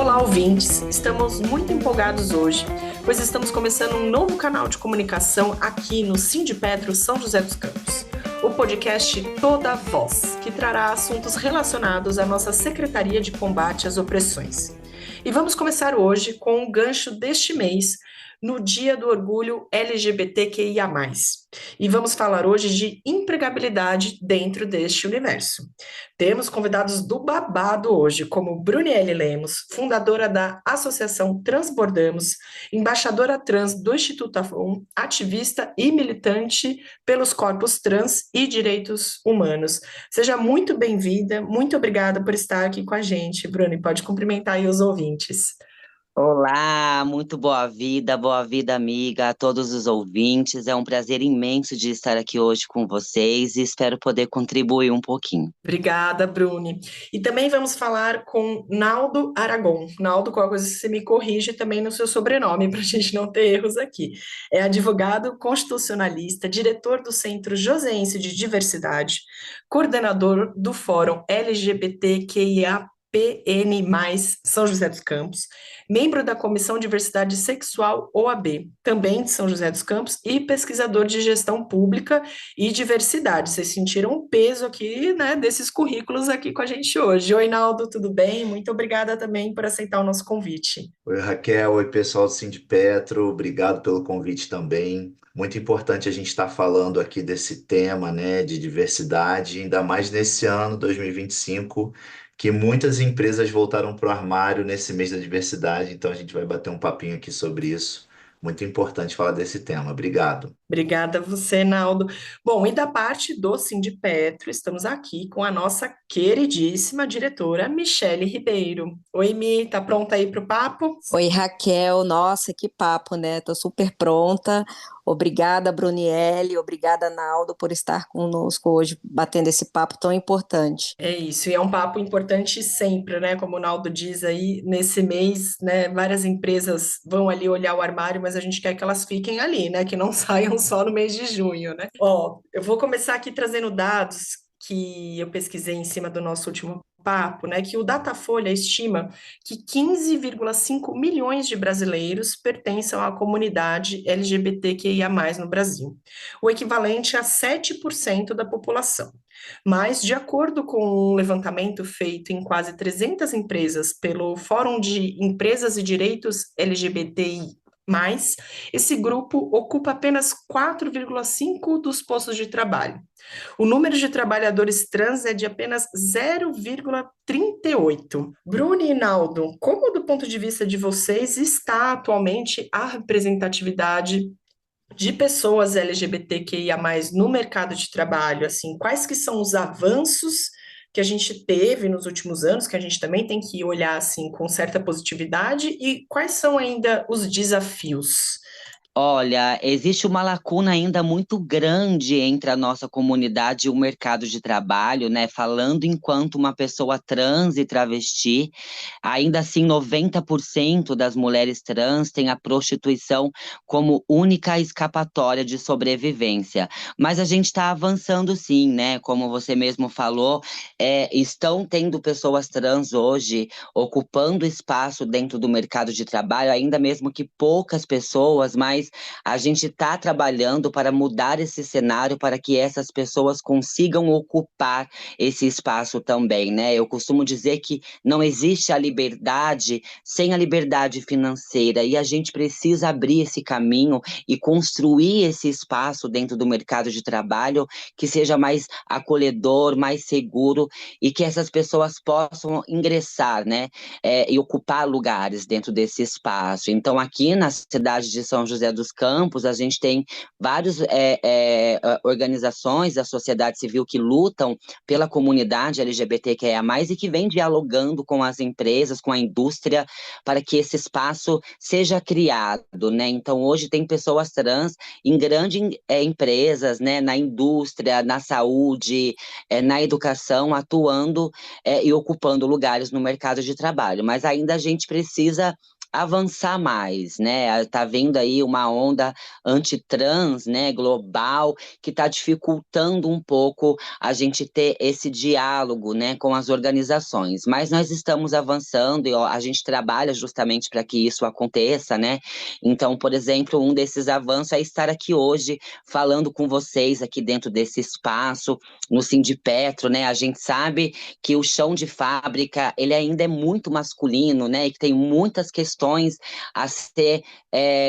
Olá, ouvintes! Estamos muito empolgados hoje, pois estamos começando um novo canal de comunicação aqui no Sindipetro São José dos Campos, o podcast Toda Voz, que trará assuntos relacionados à nossa Secretaria de Combate às Opressões. E vamos começar hoje com o gancho deste mês, no Dia do Orgulho LGBTQIA+. E vamos falar hoje de empregabilidade dentro deste universo. Temos convidados do babado hoje, como Bruniele Lemos, fundadora da Associação Transbordamos, embaixadora trans do Instituto Avon, ativista e militante pelos corpos trans e direitos humanos. Seja muito bem-vinda, muito obrigada por estar aqui com a gente, Bruni. Pode cumprimentar aí os ouvintes. Olá, muito boa vida, amiga, a todos os ouvintes. É um prazer imenso de estar aqui hoje com vocês e espero poder contribuir um pouquinho. Obrigada, Bruni. E também vamos falar com Naldo Aragon. Naldo, qualquer coisa você me corrige também no seu sobrenome, para a gente não ter erros aqui. É advogado constitucionalista, diretor do Centro Joseense de Diversidade, coordenador do Fórum LGBTQIA PN+, São José dos Campos, membro da Comissão Diversidade Sexual OAB, também de São José dos Campos, e pesquisador de gestão pública e diversidade. Vocês sentiram o peso aqui, né, desses currículos aqui com a gente hoje. Oi, Naldo, tudo bem? Muito obrigada também por aceitar o nosso convite. Oi, Raquel. Oi, pessoal do Sindipetro. Obrigado pelo convite também. Muito importante a gente estar falando aqui desse tema, né, de diversidade, ainda mais nesse ano, 2025, que muitas empresas voltaram para o armário nesse mês da diversidade. Então a gente vai bater um papinho aqui sobre isso. Muito importante falar desse tema. Obrigado. Obrigada a você, Naldo. Bom, e da parte do Sindipetro, estamos aqui com a nossa queridíssima diretora, Michele Ribeiro. Oi, Mi, tá pronta aí para o papo? Oi, Raquel. Nossa, que papo, né? Tô super pronta. Obrigada, Bruniele. Obrigada, Naldo, por estar conosco hoje, batendo esse papo tão importante. É isso, e é um papo importante sempre, né? Como o Naldo diz aí, nesse mês, né? Várias empresas vão ali olhar o armário, mas a gente quer que elas fiquem ali, né? Que não saiam só no mês de junho, né? Ó, eu vou começar aqui trazendo dados que eu pesquisei em cima do nosso último papo, né? Que o Datafolha estima que 15,5 milhões de brasileiros pertencem à comunidade LGBTQIA+, no Brasil, o equivalente a 7% da população. Mas, de acordo com um levantamento feito em quase 300 empresas pelo Fórum de Empresas e Direitos LGBTI+, esse grupo ocupa apenas 4,5% dos postos de trabalho. O número de trabalhadores trans é de apenas 0,38. Bruno e Naldo, como do ponto de vista de vocês está atualmente a representatividade de pessoas LGBTQIA+, no mercado de trabalho, assim, quais que são os avanços que a gente teve nos últimos anos, que a gente também tem que olhar, assim, com certa positividade, e quais são ainda os desafios? Olha, existe uma lacuna ainda muito grande entre a nossa comunidade e o mercado de trabalho, né? Falando enquanto uma pessoa trans e travesti, ainda assim 90% das mulheres trans têm a prostituição como única escapatória de sobrevivência. Mas a gente está avançando sim, né? Como você mesmo falou, estão tendo pessoas trans hoje ocupando espaço dentro do mercado de trabalho, ainda mesmo que poucas pessoas, mas a gente está trabalhando para mudar esse cenário para que essas pessoas consigam ocupar esse espaço também, né? Eu costumo dizer que não existe a liberdade sem a liberdade financeira e a gente precisa abrir esse caminho e construir esse espaço dentro do mercado de trabalho que seja mais acolhedor, mais seguro e que essas pessoas possam ingressar, né? E ocupar lugares dentro desse espaço. Então, aqui na cidade de São José dos Campos, a gente tem várias organizações da sociedade civil que lutam pela comunidade LGBTQIA+, e que vem dialogando com as empresas, com a indústria, para que esse espaço seja criado, né? Então, hoje tem pessoas trans em grandes empresas, né? Na indústria, na saúde, na educação, atuando e ocupando lugares no mercado de trabalho. Mas ainda a gente precisa avançar mais, né? Tá vendo aí uma onda antitrans, né, global, que está dificultando um pouco a gente ter esse diálogo, né, com as organizações. Mas nós estamos avançando e ó, a gente trabalha justamente para que isso aconteça, né? Então, por exemplo, um desses avanços é estar aqui hoje falando com vocês aqui dentro desse espaço, no Sindipetro, né? A gente sabe que o chão de fábrica, ele ainda é muito masculino, né? E que tem muitas questões a ser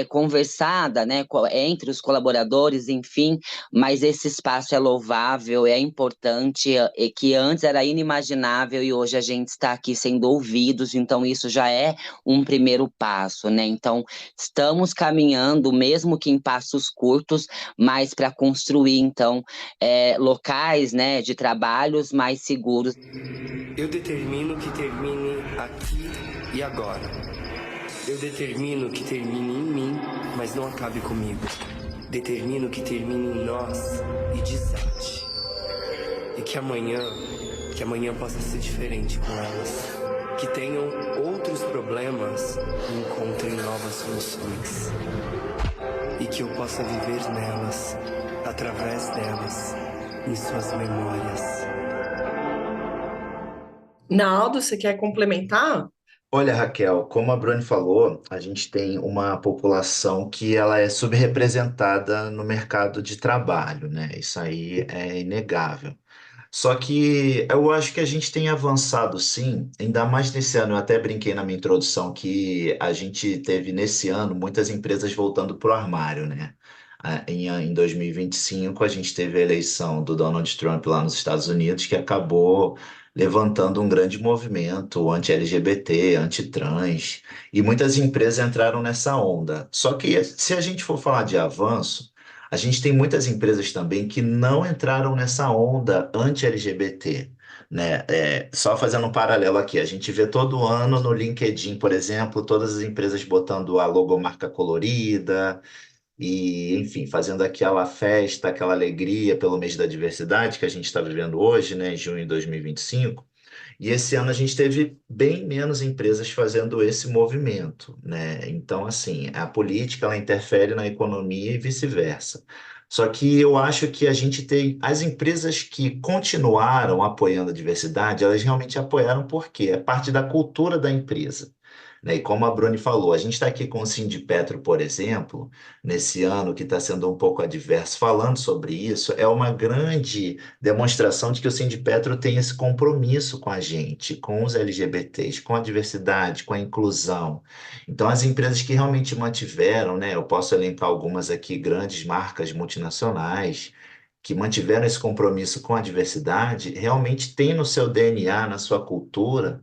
conversada, né? Entre os colaboradores, enfim, mas esse espaço é louvável, é importante, e que antes era inimaginável e hoje a gente está aqui sendo ouvidos, então isso já é um primeiro passo, né? Então, estamos caminhando, mesmo que em passos curtos, mas para construir, então, locais, né, de trabalhos mais seguros. Eu determino que termine aqui e agora. Eu determino que termine em mim, mas não acabe comigo. Determino que termine em nós e desate. E que amanhã possa ser diferente com elas. Que tenham outros problemas e encontrem novas soluções. E que eu possa viver nelas, através delas, em suas memórias. Naldo, você quer complementar? Olha, Raquel, como a Bruni falou, a gente tem uma população que ela é subrepresentada no mercado de trabalho, né? Isso aí é inegável. Só que eu acho que a gente tem avançado sim, ainda mais nesse ano. Eu até brinquei na minha introdução que a gente teve nesse ano muitas empresas voltando para o armário, né? Em 2025, a gente teve a eleição do Donald Trump lá nos Estados Unidos, que acabou levantando um grande movimento anti-LGBT, anti-trans, e muitas empresas entraram nessa onda. Só que se a gente for falar de avanço, a gente tem muitas empresas também que não entraram nessa onda anti-LGBT, né? Só fazendo um paralelo aqui, a gente vê todo ano no LinkedIn, por exemplo, todas as empresas botando a logomarca colorida e, enfim, fazendo aquela festa, aquela alegria pelo mês da diversidade que a gente está vivendo hoje, né, em junho de 2025. E esse ano a gente teve bem menos empresas fazendo esse movimento, né? Então, assim, a política ela interfere na economia e vice-versa. Só que eu acho que a gente tem as empresas que continuaram apoiando a diversidade, elas realmente apoiaram porque é parte da cultura da empresa. Né? E como a Bruni falou, a gente está aqui com o Sindipetro, por exemplo, nesse ano que está sendo um pouco adverso, falando sobre isso, é uma grande demonstração de que o Sindipetro tem esse compromisso com a gente, com os LGBTs, com a diversidade, com a inclusão. Então, as empresas que realmente mantiveram, né, eu posso elencar algumas aqui, grandes marcas multinacionais, que mantiveram esse compromisso com a diversidade, realmente têm no seu DNA, na sua cultura,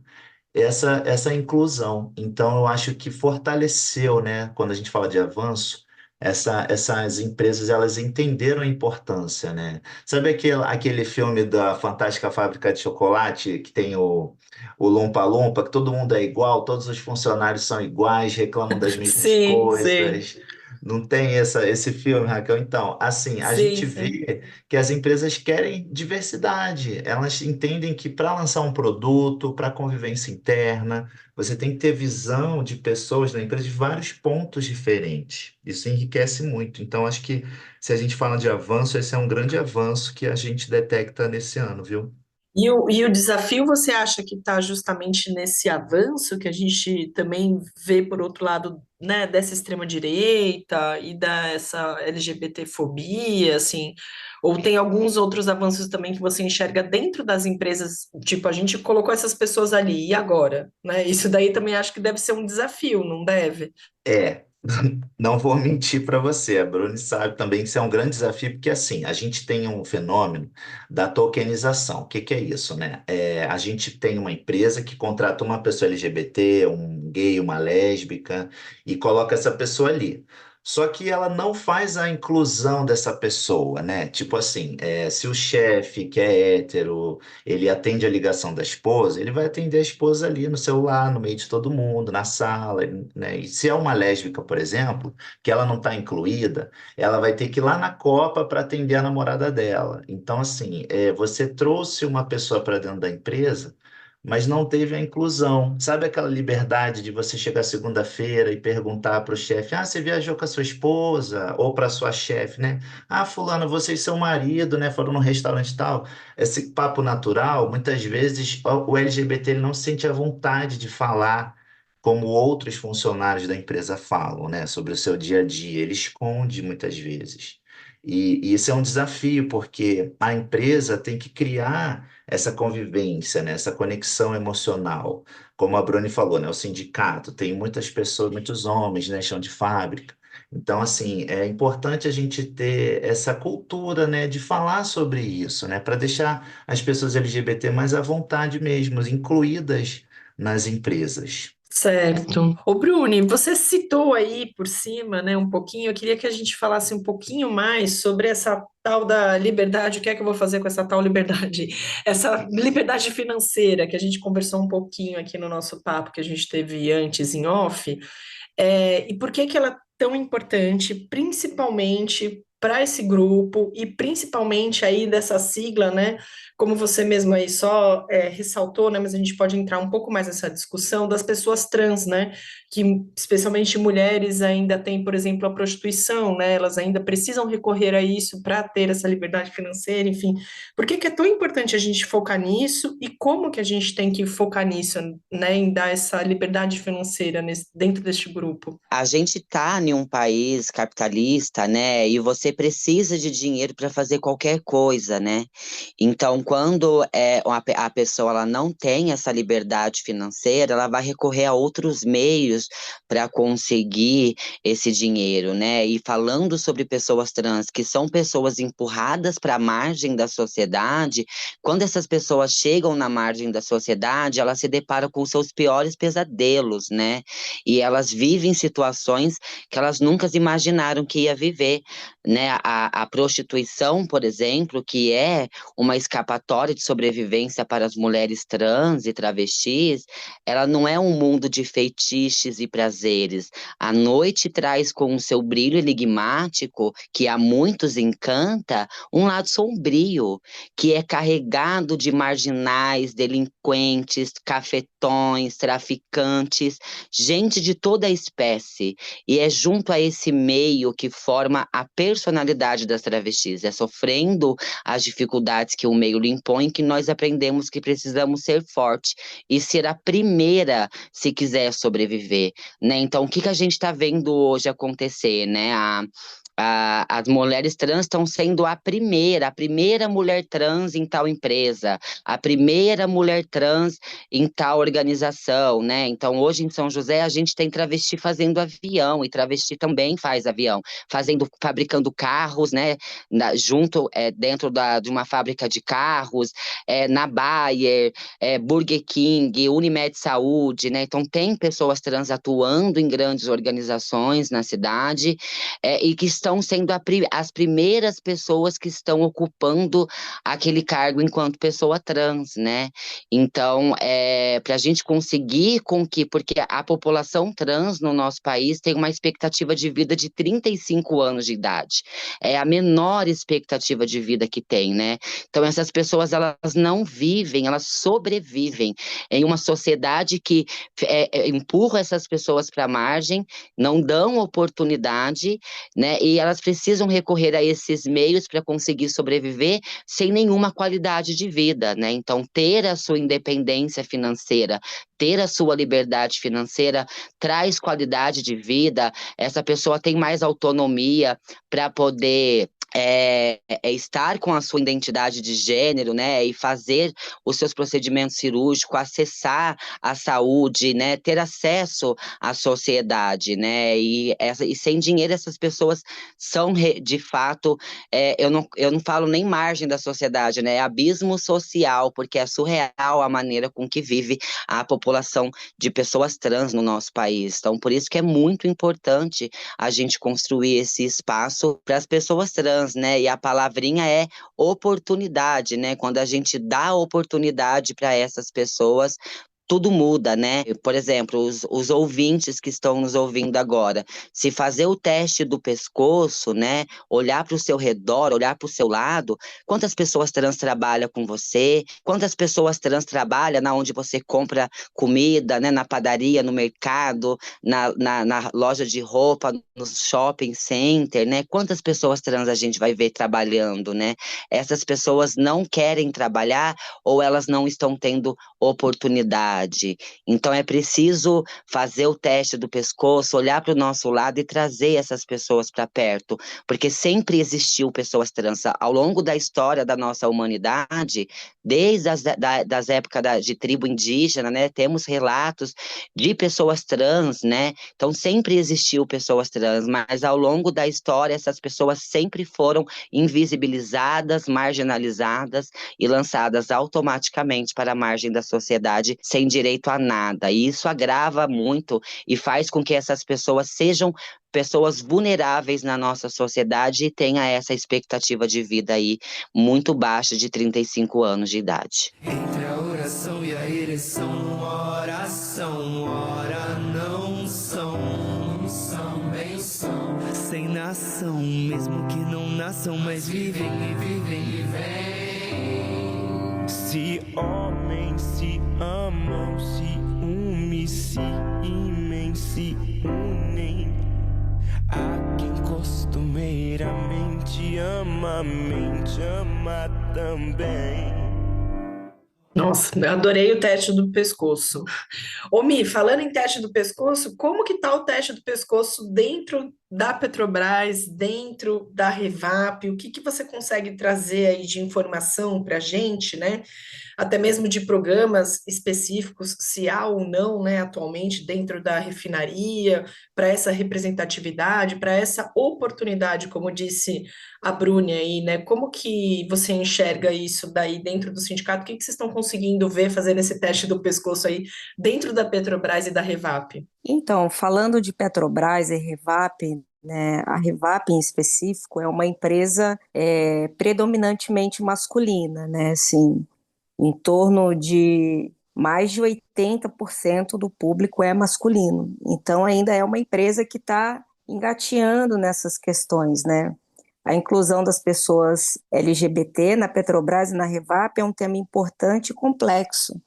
essa inclusão. Então, eu acho que fortaleceu, né, quando a gente fala de avanço, essas empresas elas entenderam a importância, né? Sabe aquele filme da Fantástica Fábrica de Chocolate, que tem o Lumpa Lumpa, que todo mundo é igual, todos os funcionários são iguais, reclamam das mesmas Sim, sim, coisas. Não tem esse filme, Raquel? Então, assim, a sim, gente sim. vê que as empresas querem diversidade. Elas entendem que para lançar um produto, para convivência interna, você tem que ter visão de pessoas na empresa de vários pontos diferentes. Isso enriquece muito. Então, acho que se a gente fala de avanço, esse é um grande avanço que a gente detecta nesse ano, viu? E o desafio você acha que está justamente nesse avanço que a gente também vê, por outro lado, né, dessa extrema-direita e dessa LGBT-fobia, assim, ou tem alguns outros avanços também que você enxerga dentro das empresas, tipo, a gente colocou essas pessoas ali, e agora? Né? Isso daí também acho que deve ser um desafio, não deve? É, não vou mentir para você, a Bruni sabe também que isso é um grande desafio, porque assim, a gente tem um fenômeno da tokenização. O que que é isso, né? A gente tem uma empresa que contrata uma pessoa LGBT, um gay, uma lésbica, e coloca essa pessoa ali. Só que ela não faz a inclusão dessa pessoa, né? Tipo assim, se o chefe, que é hétero, ele atende a ligação da esposa, ele vai atender a esposa ali no celular, no meio de todo mundo, na sala, né? E se é uma lésbica, por exemplo, que ela não está incluída, ela vai ter que ir lá na Copa para atender a namorada dela. Então, assim, você trouxe uma pessoa para dentro da empresa mas não teve a inclusão. Sabe aquela liberdade de você chegar segunda-feira e perguntar para o chefe: ah, você viajou com a sua esposa? Ou para a sua chefe, né? Ah, fulano, você e seu marido, né, foram num restaurante tal. Esse papo natural, muitas vezes o LGBT ele não sente a vontade de falar como outros funcionários da empresa falam, né, sobre o seu dia a dia. Ele esconde muitas vezes. E isso é um desafio, porque a empresa tem que criar essa convivência, né, essa conexão emocional. Como a Bruni falou, né, o sindicato tem muitas pessoas, muitos homens, né, chão de fábrica. Então, assim, é importante a gente ter essa cultura, né, de falar sobre isso, né, para deixar as pessoas LGBT mais à vontade mesmo, incluídas nas empresas. Certo. Ô, Bruni, você citou aí por cima, né, um pouquinho, eu queria que a gente falasse um pouquinho mais sobre essa tal da liberdade, o que é que eu vou fazer com essa tal liberdade? Essa liberdade financeira que a gente conversou um pouquinho aqui no nosso papo que a gente teve antes em off. E por que que ela é tão importante, principalmente para esse grupo e principalmente aí dessa sigla, né? Como você mesmo aí só ressaltou, né? Mas a gente pode entrar um pouco mais nessa discussão das pessoas trans, né? Que especialmente mulheres ainda têm, por exemplo, a prostituição, né? Elas ainda precisam recorrer a isso para ter essa liberdade financeira, enfim. Por que que é tão importante a gente focar nisso e como que a gente tem que focar nisso, né? Em dar essa liberdade financeira dentro deste grupo? A gente está em um país capitalista, né? E você precisa de dinheiro para fazer qualquer coisa, né? Então, quando a pessoa ela não tem essa liberdade financeira, ela vai recorrer a outros meios para conseguir esse dinheiro, né? E falando sobre pessoas trans, que são pessoas empurradas para a margem da sociedade, quando essas pessoas chegam na margem da sociedade, elas se deparam com seus piores pesadelos, né? E elas vivem situações que elas nunca imaginaram que ia viver, né? A prostituição, por exemplo, que é uma escapatória de sobrevivência para as mulheres trans e travestis, ela não é um mundo de feitiços e prazeres. A noite traz com o seu brilho enigmático, que a muitos encanta, um lado sombrio, que é carregado de marginais, delinquentes, cafetões, traficantes, gente de toda a espécie. E é junto a esse meio que forma a personalidade das travestis. É sofrendo as dificuldades que o meio lhe impõe que nós aprendemos que precisamos ser forte e ser a primeira se quiser sobreviver, né? Então, o que que a gente está vendo hoje acontecer, né? As mulheres trans estão sendo a primeira mulher trans em tal empresa, a primeira mulher trans em tal organização, né? Então, hoje em São José, a gente tem travesti fazendo avião, e travesti também faz avião, fabricando carros, né? Dentro de uma fábrica de carros, na Bayer, Burger King, Unimed Saúde, né? Então, tem pessoas trans atuando em grandes organizações na cidade, e que estão sendo as primeiras pessoas que estão ocupando aquele cargo enquanto pessoa trans, né? Então, para a gente conseguir porque a população trans no nosso país tem uma expectativa de vida de 35 anos de idade. É a menor expectativa de vida que tem, né? Então, essas pessoas, elas não vivem, elas sobrevivem em uma sociedade que empurra essas pessoas para a margem, não dão oportunidade, né? E elas precisam recorrer a esses meios para conseguir sobreviver sem nenhuma qualidade de vida, né? Então, ter a sua independência financeira, ter a sua liberdade financeira traz qualidade de vida, essa pessoa tem mais autonomia para poder estar com a sua identidade de gênero, né, e fazer os seus procedimentos cirúrgicos, acessar a saúde, né, ter acesso à sociedade, né, e sem dinheiro essas pessoas são de fato, eu não falo nem margem da sociedade, né, é abismo social, porque é surreal a maneira com que vive a população de pessoas trans no nosso país. Então, por isso que é muito importante a gente construir esse espaço para as pessoas trans, né? E a palavrinha é oportunidade, né? Quando a gente dá oportunidade para essas pessoas, tudo muda, né? Por exemplo, os ouvintes que estão nos ouvindo agora, se fazer o teste do pescoço, né? Olhar para o seu redor, olhar para o seu lado, quantas pessoas trans trabalham com você? Quantas pessoas trans trabalham na onde você compra comida, né? Na padaria, no mercado, na loja de roupa, no shopping center, né? Quantas pessoas trans a gente vai ver trabalhando, né? Essas pessoas não querem trabalhar ou elas não estão tendo oportunidade. Então é preciso fazer o teste do pescoço, olhar para o nosso lado e trazer essas pessoas para perto, porque sempre existiu pessoas trans ao longo da história da nossa humanidade, desde das épocas de tribo indígena, né? Temos relatos de pessoas trans, né? Então sempre existiu pessoas trans, mas ao longo da história essas pessoas sempre foram invisibilizadas, marginalizadas e lançadas automaticamente para a margem da sociedade sem direito a nada. E isso agrava muito e faz com que essas pessoas sejam pessoas vulneráveis na nossa sociedade e tenha essa expectativa de vida aí muito baixa de 35 anos de idade. Entre a oração e a ereção, ora são, ora não são, bem são, sem nação, mesmo que não nasçam, mas vivem e vivem e vivem. Se homens se amam, se unem, se imem, se unem. Há quem costumeiramente ama, a mente ama também. Nossa, eu adorei o teste do pescoço. Ô, Mi, falando em teste do pescoço, como que tá o teste do pescoço dentro da Petrobras, dentro da Revap? O que que você consegue trazer aí de informação para a gente, né? Até mesmo de programas específicos, se há ou não, né, atualmente dentro da refinaria, para essa representatividade, para essa oportunidade, como disse a Bruni aí, né? Como que você enxerga isso daí dentro do sindicato? O que que vocês estão conseguindo ver fazendo esse teste do pescoço aí dentro da Petrobras e da Revap? Então, falando de Petrobras e Revap, né, a Revap em específico é uma empresa predominantemente masculina, né, assim, em torno de mais de 80% do público é masculino. Então, ainda é uma empresa que está engateando nessas questões, né? A inclusão das pessoas LGBT na Petrobras e na Revap é um tema importante e complexo.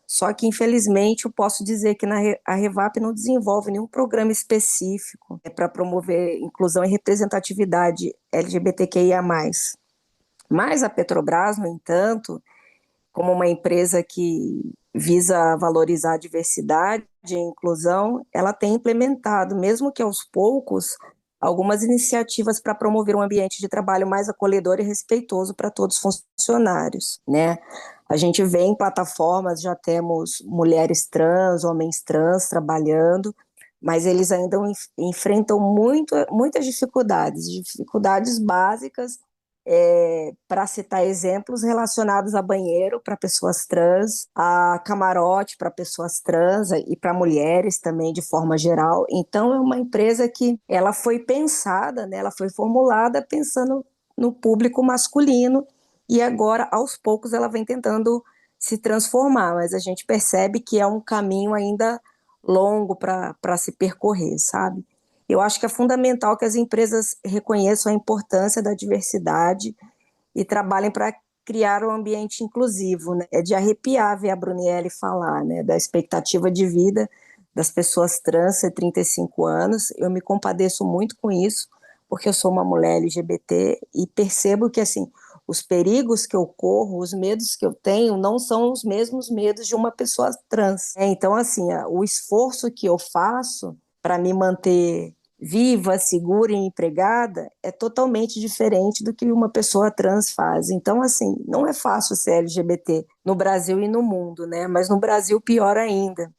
Só que, infelizmente, eu posso dizer que a Revap não desenvolve nenhum programa específico para promover inclusão e representatividade LGBTQIA+. Mas a Petrobras, no entanto, como uma empresa que visa valorizar a diversidade e a inclusão, ela tem implementado, mesmo que aos poucos, algumas iniciativas para promover um ambiente de trabalho mais acolhedor e respeitoso para todos os funcionários, né? A gente vê em plataformas, já temos mulheres trans, homens trans trabalhando, mas eles ainda enfrentam muitas dificuldades básicas, para citar exemplos relacionados a banheiro para pessoas trans, a camarote para pessoas trans e para mulheres também de forma geral. Então é uma empresa que ela foi pensada, né, ela foi formulada pensando no público masculino e agora aos poucos ela vem tentando se transformar, mas a gente percebe que é um caminho ainda longo para se percorrer, sabe? Eu acho que é fundamental que as empresas reconheçam a importância da diversidade e trabalhem para criar um ambiente inclusivo, né? É de arrepiar ver a Brunielle falar, né, da expectativa de vida das pessoas trans de 35 anos. Eu me compadeço muito com isso, porque eu sou uma mulher LGBT e percebo que, assim, os perigos que eu corro, os medos que eu tenho, não são os mesmos medos de uma pessoa trans. Então, assim, o esforço que eu faço para me manter viva, segura e empregada é totalmente diferente do que uma pessoa trans faz. Então, assim, não é fácil ser LGBT no Brasil e no mundo, né? Mas no Brasil, pior ainda.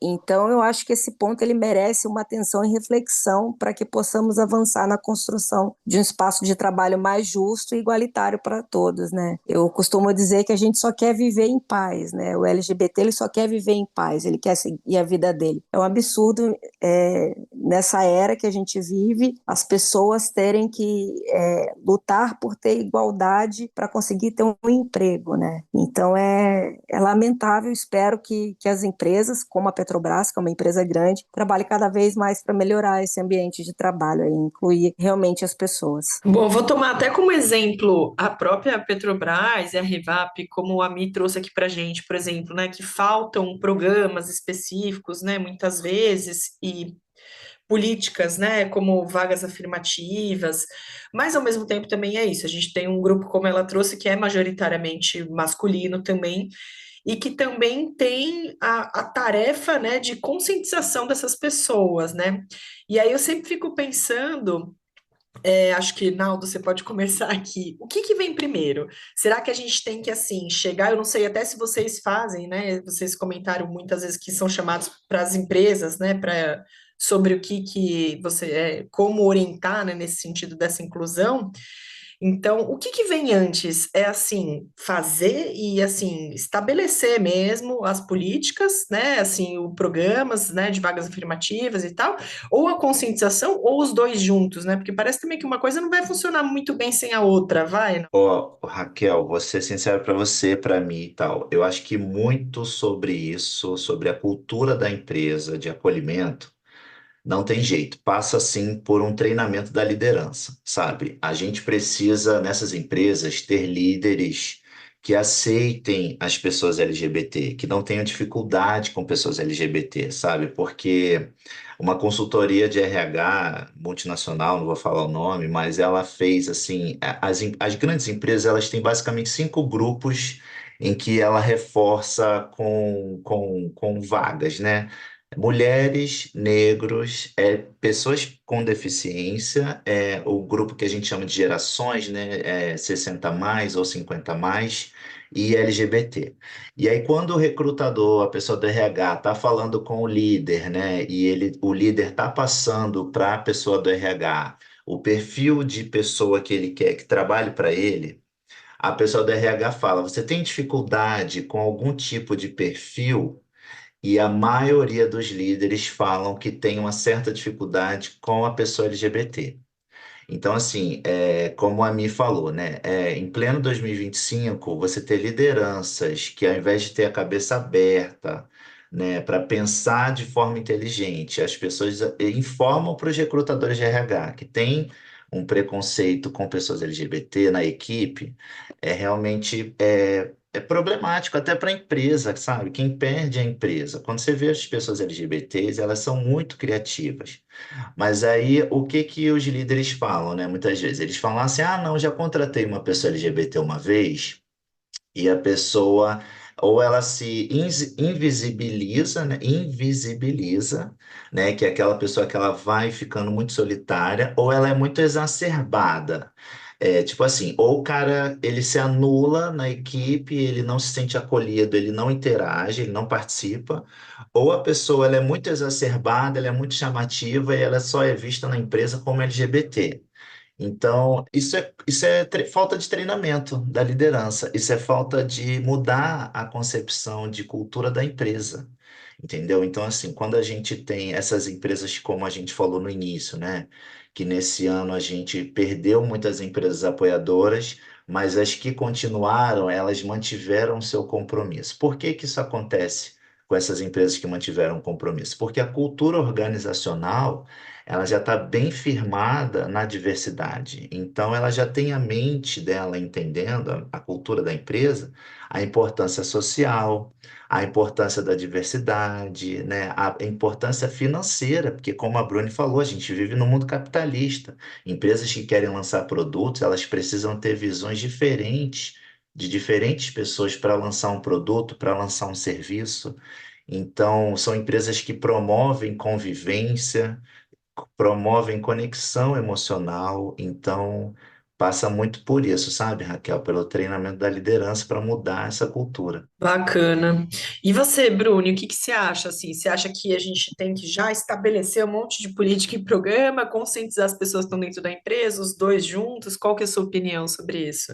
Então, eu acho que esse ponto ele merece uma atenção e reflexão para que possamos avançar na construção de um espaço de trabalho mais justo e igualitário para todos, né? Eu costumo dizer que a gente só quer viver em paz, né? O LGBT ele só quer viver em paz, ele quer seguir a vida dele. É um absurdo nessa era que a gente vive, as pessoas terem que lutar por ter igualdade para conseguir ter um emprego, né? Então, Então é lamentável, espero que as empresas, como a Petrobras, que é uma empresa grande, trabalhem cada vez mais para melhorar esse ambiente de trabalho e incluir realmente as pessoas. Bom, vou tomar até como exemplo a própria Petrobras e a Revap, como a Mi trouxe aqui para gente, por exemplo, né, que faltam programas específicos, né, muitas vezes, e políticas, né, como vagas afirmativas, mas ao mesmo tempo também é isso. A gente tem um grupo, como ela trouxe, que é majoritariamente masculino também, e que também tem a tarefa, né, de conscientização dessas pessoas, né? E aí eu sempre fico pensando. Acho que, Naldo, você pode começar aqui. O que que vem primeiro? Será que a gente tem que, assim, chegar? Eu não sei até se vocês fazem, né? Vocês comentaram muitas vezes que são chamados para as empresas, né? Sobre o que você, como orientar, né, nesse sentido dessa inclusão. Então, o que que vem antes? É assim, fazer e assim estabelecer mesmo as políticas, né? Assim, o programas, né, de vagas afirmativas e tal, ou a conscientização, ou os dois juntos, né? Porque parece também que uma coisa não vai funcionar muito bem sem a outra, vai? Ó, Raquel, vou ser sincero para você, para mim e tal. Eu acho que muito sobre isso, sobre a cultura da empresa de acolhimento, não tem jeito. Passa sim por um treinamento da liderança, sabe? A gente precisa, nessas empresas, ter líderes que aceitem as pessoas LGBT, que não tenham dificuldade com pessoas LGBT, sabe? Porque uma consultoria de RH multinacional, não vou falar o nome, mas ela fez assim, as grandes empresas, elas têm basicamente 5 grupos em que ela reforça com vagas, né? Mulheres, negros, pessoas com deficiência, o grupo que a gente chama de gerações, né, 60 mais ou 50 mais, e LGBT. E aí, quando o recrutador, a pessoa do RH, está falando com o líder, né, e o líder está passando para a pessoa do RH o perfil de pessoa que ele quer que trabalhe para ele, a pessoa do RH fala: você tem dificuldade com algum tipo de perfil? E a maioria dos líderes falam que tem uma certa dificuldade com a pessoa LGBT. Então, assim, como a Mi falou, né? Em pleno 2025, você ter lideranças que, ao invés de ter a cabeça aberta, né, para pensar de forma inteligente, as pessoas informam para os recrutadores de RH que tem um preconceito com pessoas LGBT na equipe, realmente é problemático até para a empresa, sabe? Quem perde é a empresa. Quando você vê as pessoas LGBTs, elas são muito criativas. Mas aí, o que que os líderes falam, né? Muitas vezes eles falam assim: ah, não, já contratei uma pessoa LGBT uma vez, e a pessoa ou ela se invisibiliza, né? Invisibiliza, né? Que é aquela pessoa que ela vai ficando muito solitária, ou ela é muito exacerbada. Tipo assim, ou o cara ele se anula na equipe, ele não se sente acolhido, ele não interage, ele não participa, ou a pessoa ela é muito exacerbada, ela é muito chamativa e ela só é vista na empresa como LGBT. Então, isso é falta de treinamento da liderança, isso é falta de mudar a concepção de cultura da empresa, entendeu? Então, assim, quando a gente tem essas empresas, como a gente falou no início, né, que nesse ano a gente perdeu muitas empresas apoiadoras, mas as que continuaram, elas mantiveram seu compromisso. Por que que isso acontece com essas empresas que mantiveram o compromisso? Porque a cultura organizacional ela já está bem firmada na diversidade. Então, ela já tem a mente dela entendendo a cultura da empresa, a importância social, a importância da diversidade, né? A importância financeira, porque, como a Bruni falou, a gente vive num mundo capitalista. Empresas que querem lançar produtos, elas precisam ter visões diferentes de diferentes pessoas para lançar um produto, para lançar um serviço. Então, são empresas que promovem convivência, promovem conexão emocional, então passa muito por isso, sabe, Raquel? Pelo treinamento da liderança para mudar essa cultura. Bacana. E você, Bruno, o que que você acha assim? Você acha que a gente tem que já estabelecer um monte de política e programa, conscientizar as pessoas que estão dentro da empresa, os dois juntos? Qual que é a sua opinião sobre isso?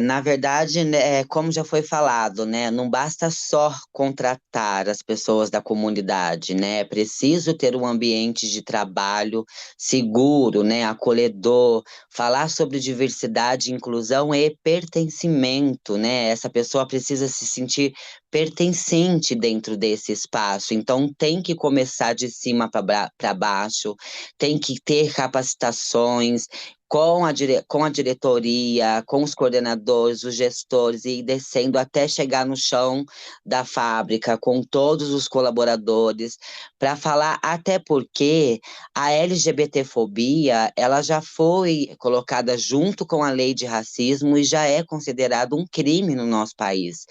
Na verdade, né, como já foi falado, né, não basta só contratar as pessoas da comunidade, né, é preciso ter um ambiente de trabalho seguro, né, acolhedor, falar sobre diversidade diversidade e inclusão é pertencimento, né? Essa pessoa precisa se sentir pertencente dentro desse espaço. Então, tem que começar de cima para baixo, tem que ter capacitações com a diretoria, com os coordenadores, os gestores, e ir descendo até chegar no chão da fábrica, com todos os colaboradores, para falar, até porque a LGBTfobia, ela já foi colocada junto com a lei de racismo e já é considerado um crime no nosso país.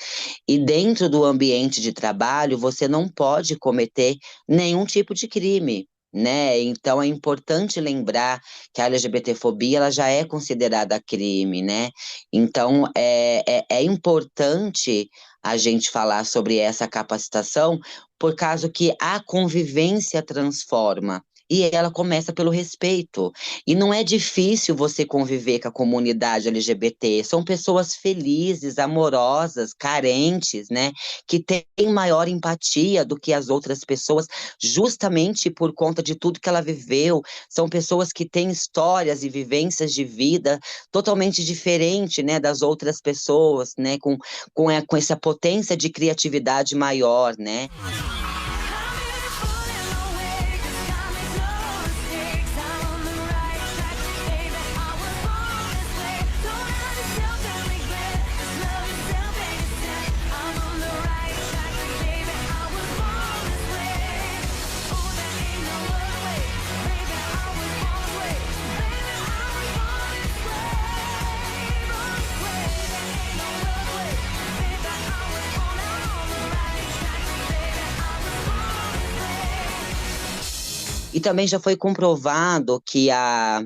E dentro do ambiente de trabalho, você não pode cometer nenhum tipo de crime, né? Então é importante lembrar que a LGBTfobia ela já é considerada crime, né? Então é importante a gente falar sobre essa capacitação, por causa que a convivência transforma. E ela começa pelo respeito. E não é difícil você conviver com a comunidade LGBT. São pessoas felizes, amorosas, carentes, né? Que têm maior empatia do que as outras pessoas, justamente por conta de tudo que ela viveu. São pessoas que têm histórias e vivências de vida totalmente diferente, né, das outras pessoas, né? Com essa potência de criatividade maior, né? E também já foi comprovado que a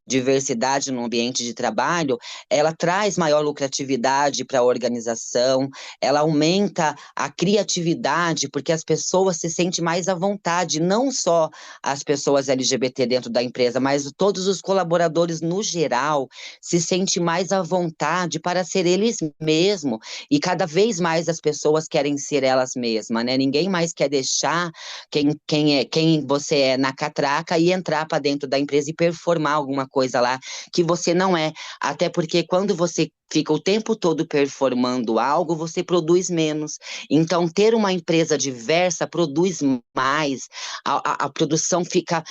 diversidade no ambiente de trabalho, ela traz maior lucratividade para a organização, ela aumenta a criatividade, porque as pessoas se sentem mais à vontade, não só as pessoas LGBT dentro da empresa, mas todos os colaboradores no geral se sentem mais à vontade para ser eles mesmos, e cada vez mais as pessoas querem ser elas mesmas, né? Ninguém mais quer deixar quem você é na catraca e entrar para dentro da empresa e performar alguma coisa lá que você não é. Até porque quando você fica o tempo todo performando algo, você produz menos. Então, ter uma empresa diversa produz mais, a produção fica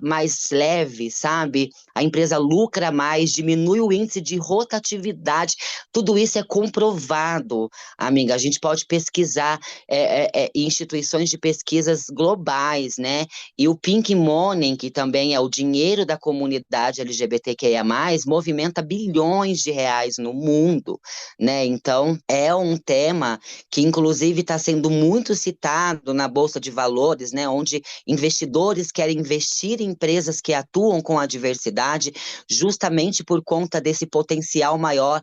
mais leve, sabe? A empresa lucra mais, diminui o índice de rotatividade. Tudo isso é comprovado, amiga. A gente pode pesquisar em instituições de pesquisas globais, né? E o Pink Money, que também é o dinheiro da comunidade LGBTQIA+, movimenta bilhões de reais no mundo, né? Então, é um tema que, inclusive, está sendo muito citado na Bolsa de Valores, né? Onde investidores querem investir em empresas que atuam com a diversidade, justamente por conta desse potencial maior,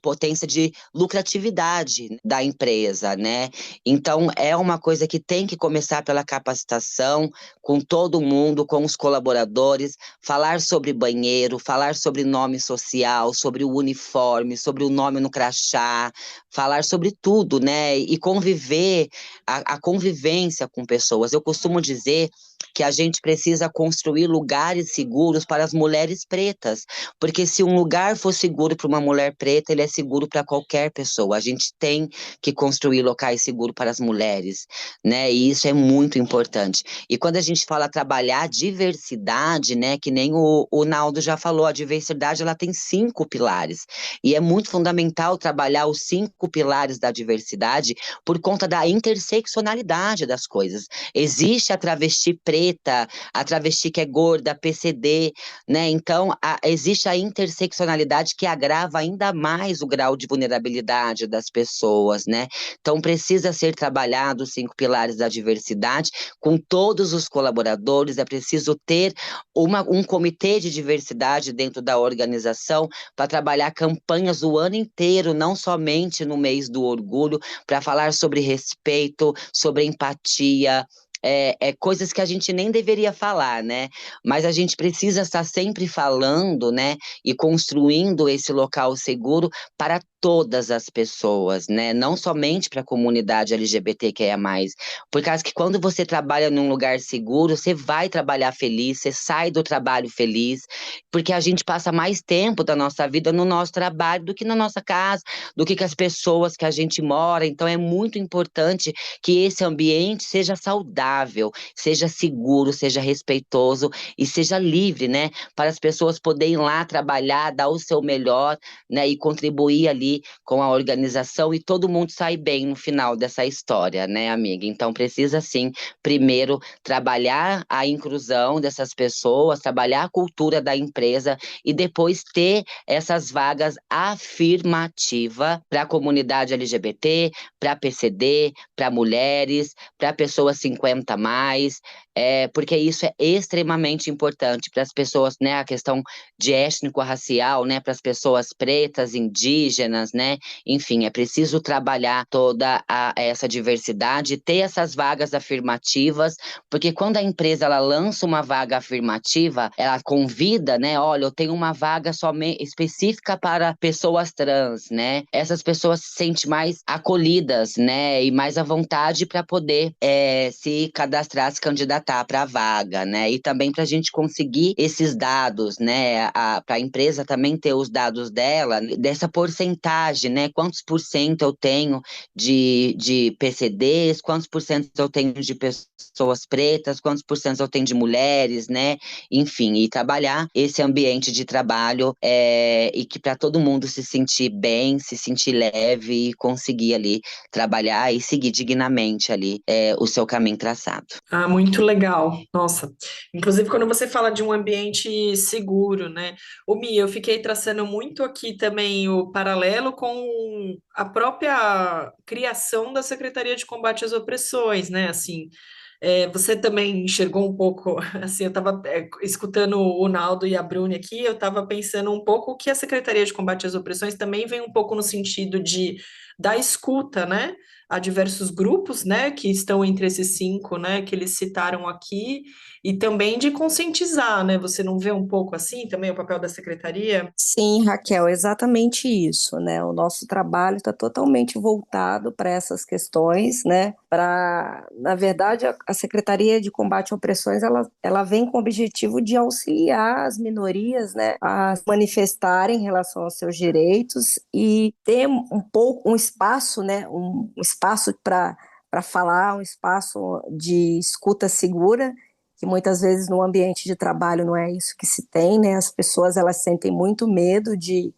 potência de lucratividade da empresa, né? Então, é uma coisa que tem que começar pela capacitação, com todo mundo, com os colaboradores, falar sobre banheiro, falar sobre nome social, sobre o uniforme, sobre o nome no crachá, falar sobre tudo, né? E conviver, a convivência com pessoas. Eu costumo dizer que a gente precisa construir lugares seguros para as mulheres pretas, porque se um lugar for seguro para uma mulher preta, ele é seguro para qualquer pessoa. A gente tem que construir locais seguros para as mulheres, né? E isso é muito importante. E quando a gente fala trabalhar diversidade, né, que nem o Naldo já falou, a diversidade ela tem 5 pilares, e é muito fundamental trabalhar os 5 pilares da diversidade por conta da interseccionalidade das coisas. Existe a travesti preta, a travesti que é gorda, PCD, né? Então, existe a interseccionalidade que agrava ainda mais o grau de vulnerabilidade das pessoas, né? Então, precisa ser trabalhado os 5 pilares da diversidade com todos os colaboradores. É preciso ter um comitê de diversidade dentro da organização para trabalhar campanhas o ano inteiro, não somente no mês do orgulho, para falar sobre respeito, sobre empatia, coisas que a gente nem deveria falar, né? Mas a gente precisa estar sempre falando, né? E construindo esse local seguro para todas as pessoas, né? Não somente para a comunidade LGBTQIA+. Por causa que quando você trabalha num lugar seguro, você vai trabalhar feliz, você sai do trabalho feliz, porque a gente passa mais tempo da nossa vida no nosso trabalho do que na nossa casa, do que com as pessoas que a gente mora. Então é muito importante que esse ambiente seja saudável, seja seguro, seja respeitoso e seja livre, né? Para as pessoas poderem ir lá trabalhar, dar o seu melhor, né? E contribuir ali com a organização e todo mundo sai bem no final dessa história, né, amiga? Então precisa sim, primeiro, trabalhar a inclusão dessas pessoas, trabalhar a cultura da empresa e depois ter essas vagas afirmativas para a comunidade LGBT, para PCD, para mulheres, para pessoas 50 mais, porque isso é extremamente importante para as pessoas, né? A questão de étnico-racial, né? Para as pessoas pretas, indígenas, né? Enfim, é preciso trabalhar toda essa diversidade, ter essas vagas afirmativas, porque quando a empresa ela lança uma vaga afirmativa, ela convida, né? Olha, eu tenho uma vaga somente específica para pessoas trans, né? Essas pessoas se sentem mais acolhidas, né? E mais à vontade para poder se cadastrar, se candidatar para a vaga, né? E também para a gente conseguir esses dados, né? Para a empresa também ter os dados dela, dessa porcentagem, né? Quantos por cento eu tenho de PCDs, quantos por cento eu tenho de pessoas pretas, quantos por cento eu tenho de mulheres, né? Enfim, e trabalhar esse ambiente de trabalho e que para todo mundo se sentir bem, se sentir leve e conseguir ali trabalhar e seguir dignamente ali o seu caminho traçado. Ah, muito legal. Nossa. Inclusive, quando você fala de um ambiente seguro, né? O Mi, eu fiquei traçando muito aqui também o paralelo com a própria criação da Secretaria de Combate às Opressões, né? Assim, você também enxergou um pouco, assim, eu estava escutando o Naldo e a Bruni aqui, eu estava pensando um pouco que a Secretaria de Combate às Opressões também vem um pouco no sentido da escuta, né? A diversos grupos, né, que estão entre esses 5, né, que eles citaram aqui, e também de conscientizar, né? Você não vê um pouco assim também o papel da secretaria? Sim, Raquel, exatamente isso, né? O nosso trabalho está totalmente voltado para essas questões, né? Na verdade, a Secretaria de Combate a Opressões, ela vem com o objetivo de auxiliar as minorias, né, a se manifestarem em relação aos seus direitos e ter um espaço, né, um espaço para falar, um espaço de escuta segura, que muitas vezes no ambiente de trabalho não é isso que se tem, né? As pessoas elas sentem muito medo de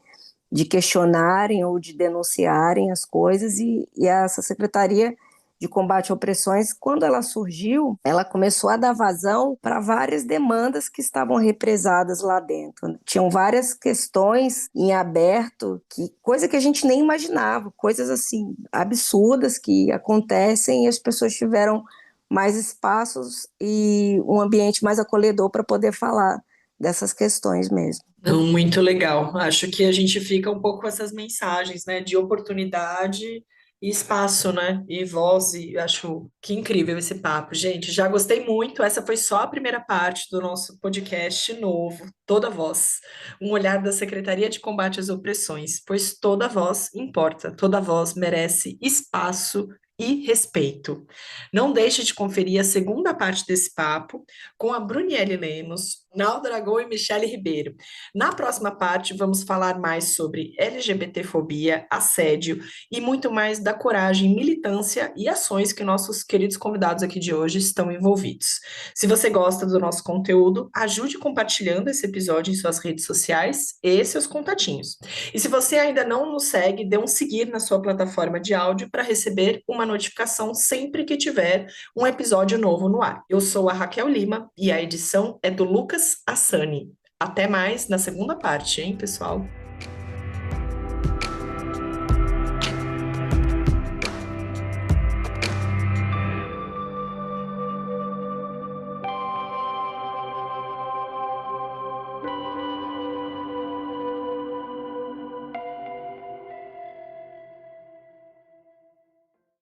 questionarem ou de denunciarem as coisas e essa Secretaria de Combate a Opressões, quando ela surgiu, ela começou a dar vazão para várias demandas que estavam represadas lá dentro, né? Tinham várias questões em aberto, coisa que a gente nem imaginava, coisas assim absurdas que acontecem e as pessoas tiveram mais espaços e um ambiente mais acolhedor para poder falar dessas questões mesmo. Não, muito legal. Acho que a gente fica um pouco com essas mensagens, né, de oportunidade e espaço, né, e voz, e acho que incrível esse papo. Gente, já gostei muito. Essa foi só a primeira parte do nosso podcast novo, Toda Voz, um olhar da Secretaria de Combate às Opressões, pois toda voz importa, toda voz merece espaço e respeito. Não deixe de conferir a segunda parte desse papo com a Brunielle Lemos, Naldo Aragão e Michele Ribeiro. Na próxima parte, vamos falar mais sobre LGBTfobia, assédio e muito mais da coragem, militância e ações que nossos queridos convidados aqui de hoje estão envolvidos. Se você gosta do nosso conteúdo, ajude compartilhando esse episódio em suas redes sociais e seus contatinhos. E se você ainda não nos segue, dê um seguir na sua plataforma de áudio para receber uma notificação sempre que tiver um episódio novo no ar. Eu sou a Raquel Lima e a edição é do Lucas Assani. Até mais na segunda parte, hein, pessoal?